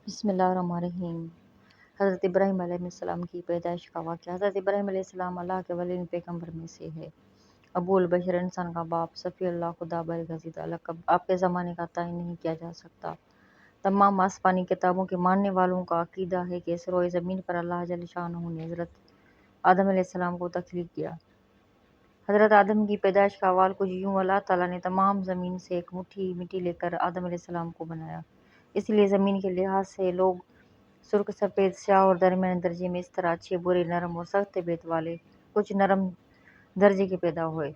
بسم اللہ الرحمن الرحیم۔ حضرت ابراہیم علیہ السلام کی پیدائش کا واقعہ۔ حضرت ابراہیم علیہ السلام اللہ کے اولین پیغمبر میں سے ہے۔ ابو البشر، انسان کا باپ، صفی اللہ، خدا برگزیدہ لقب آپ کے زمانے کا تعین نہیں کیا جا سکتا۔ تمام آسمانی کتابوں کے ماننے والوں کا عقیدہ ہے کہ اس روئے زمین پر اللہ جل شانہ نے حضرت آدم علیہ السلام کو تخلیق کیا۔ حضرت آدم کی پیدائش کا احوال کچھ یوں: اللہ تعالیٰ نے تمام زمین سے ایک مٹھی مٹی لے کر آدم علیہ السلام کو بنایا۔ اس لیے زمین کے لحاظ سے لوگ سرخ، سفید، سیاہ اور درمیانے درجے میں، اس طرح اچھے، برے، نرم اور سخت طبیعت والے کچھ نرم درجے کے پیدا ہوئے۔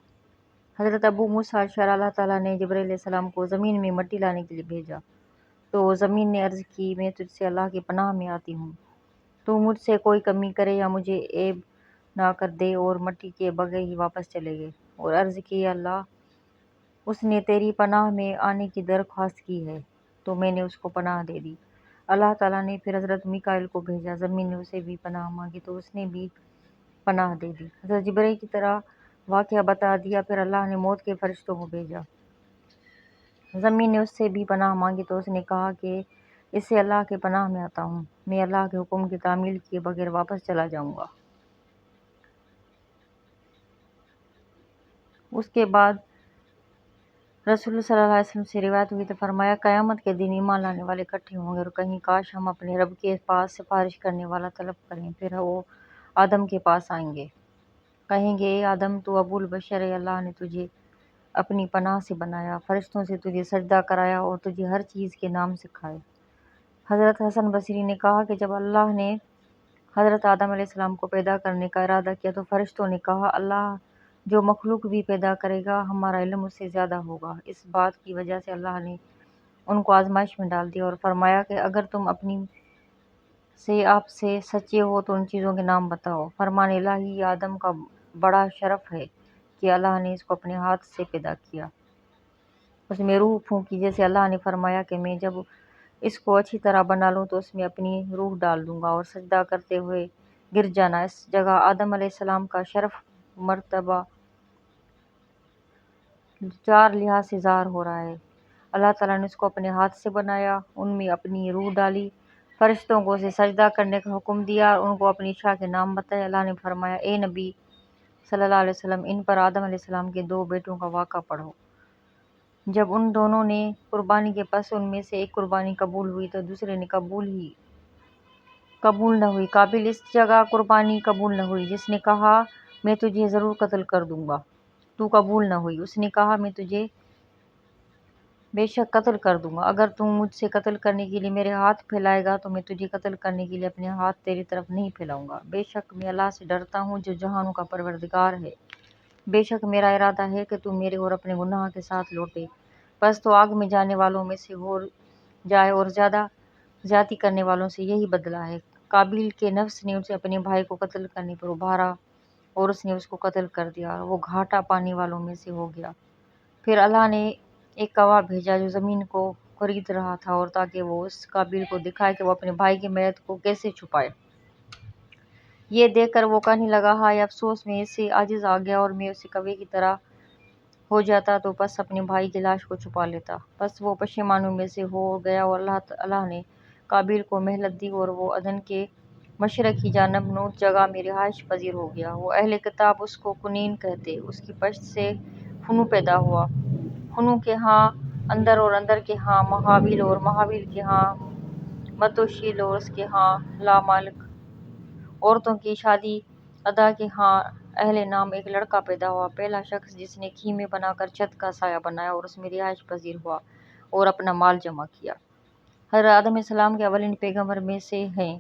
حضرت ابو موسیٰ الاشعری، اللہ تعالیٰ نے جبرائیل علیہ السلام کو زمین میں مٹی لانے کے لیے بھیجا تو زمین نے عرض کی، میں تجھ سے اللہ کی پناہ میں آتی ہوں، تو مجھ سے کوئی کمی کرے یا مجھے عیب نہ کر دے، اور مٹی کے بغیر ہی واپس چلے گئے اور عرض کی، اللہ، اس نے تیری پناہ میں آنے کی درخواست کی ہے تو میں نے اس کو پناہ دے دی۔ اللہ تعالیٰ نے پھر حضرت میکائیل کو بھیجا، زمین نے اسے بھی پناہ مانگی تو اس نے بھی پناہ دے دی۔ حضرت جبرائیل کی طرح واقعہ بتا دیا۔ پھر اللہ نے موت کے فرشتوں کو بھیجا، زمین نے اس سے بھی پناہ مانگی تو اس نے کہا کہ اس سے اللہ کے پناہ میں آتا ہوں، میں اللہ کے حکم کی تعمیل کیے بغیر واپس چلا جاؤں گا۔ اس کے بعد رسول صلی اللہ علیہ وسلم سے روایت ہوئی تو فرمایا، قیامت کے دن ایمان لانے والے اکٹھے ہوں گے اور کہیں کاش ہم اپنے رب کے پاس سفارش کرنے والا طلب کریں۔ پھر وہ آدم کے پاس آئیں گے، کہیں گے، اے آدم، تو ابو البشر ہے، اللہ نے تجھے اپنی پناہ سے بنایا، فرشتوں سے تجھے سجدہ کرایا اور تجھے ہر چیز کے نام سکھائے۔ حضرت حسن بصری نے کہا کہ جب اللہ نے حضرت آدم علیہ السلام کو پیدا کرنے کا ارادہ کیا تو فرشتوں نے کہا، اللہ جو مخلوق بھی پیدا کرے گا ہمارا علم اس سے زیادہ ہوگا۔ اس بات کی وجہ سے اللہ نے ان کو آزمائش میں ڈال دیا اور فرمایا کہ اگر تم اپنی سے آپ سے سچے ہو تو ان چیزوں کے نام بتاؤ۔ فرمان الہی، یہ آدم کا بڑا شرف ہے کہ اللہ نے اس کو اپنے ہاتھ سے پیدا کیا، اس میں روح پھونکی، جیسے اللہ نے فرمایا کہ میں جب اس کو اچھی طرح بنا لوں تو اس میں اپنی روح ڈال دوں گا اور سجدہ کرتے ہوئے گر جانا۔ اس جگہ آدم علیہ السلام کا شرف مرتبہ 4 لحاظ سے ظاہر ہو رہا ہے۔ اللہ تعالیٰ نے اس کو اپنے ہاتھ سے بنایا، ان میں اپنی روح ڈالی، فرشتوں کو اسے سجدہ کرنے کا حکم دیا اور ان کو اپنی شاہ کے نام بتائے۔ اللہ نے فرمایا، اے نبی صلی اللہ علیہ وسلم، ان پر آدم علیہ السلام کے 2 بیٹوں کا واقعہ پڑھو۔ جب ان دونوں نے قربانی کے پس ان میں سے ایک قربانی قبول ہوئی تو دوسرے نے قبول نہ ہوئی۔ قابل اس جگہ قربانی قبول نہ ہوئی، جس نے کہا میں تجھے ضرور قتل کر دوں گا، تو قبول نہ ہوئی۔ اس نے کہا میں تجھے بے شک قتل کر دوں گا، اگر تم مجھ سے قتل کرنے کے لیے میرے ہاتھ پھیلائے گا تو میں تجھے قتل کرنے کے لیے اپنے ہاتھ تیری طرف نہیں پھیلاؤں گا۔ بے شک میں اللہ سے ڈرتا ہوں جو جہانوں کا پروردگار ہے، بے شک میرا ارادہ ہے کہ تو میرے اور اپنے گناہ کے ساتھ لوٹے، پس تو آگ میں جانے والوں میں سے ہو جائے، اور زیادتی کرنے والوں سے یہی بدلہ ہے۔ قابیل کے نفس نے اسے اپنے بھائی کو قتل کرنے پر ابھارا اور اس نے اس کو قتل کر دیا، اور وہ گھاٹا پانے والوں میں سے ہو گیا۔ پھر اللہ نے ایک گواہ بھیجا جو زمین کو خرید رہا تھا، اور تاکہ وہ اس قابیل کو دکھائے کہ وہ اپنے بھائی کی میت کو کیسے چھپائے۔ یہ دیکھ کر وہ کہنے لگا، ہائے افسوس، میں اس سے عاجز آ گیا، اور میں اسے کوے کی طرح ہو جاتا تو پس اپنے بھائی کی لاش کو چھپا لیتا۔ پس وہ پشیمانوں میں سے ہو گیا، اور اللہ نے قابیل کو مہلت دی اور وہ عدن کے مشرق کی جانب نوٹ جگہ میں رہائش پذیر ہو گیا۔ وہ اہل کتاب اس کو کنین کہتے۔ اس کی پشت سے فنو پیدا ہوا، فنو کے ہاں اندر، اور اندر کے ہاں محاویل، اور محاویل کے ہاں متوشیل، اور اس کے ہاں لامالک۔ عورتوں کی شادی ادا کے ہاں اہل نام ایک لڑکا پیدا ہوا، پہلا شخص جس نے خیمے بنا کر چھت کا سایہ بنایا اور اس میں رہائش پذیر ہوا اور اپنا مال جمع کیا۔ حضرت آدم علیہ السلام کے اولین پیغمبر میں سے ہیں،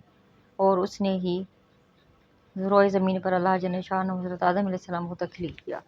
اور اس نے ہی روئے زمین پر اللہ جل شانہ حضرت آدم علیہ السلام کو تخلیق کیا۔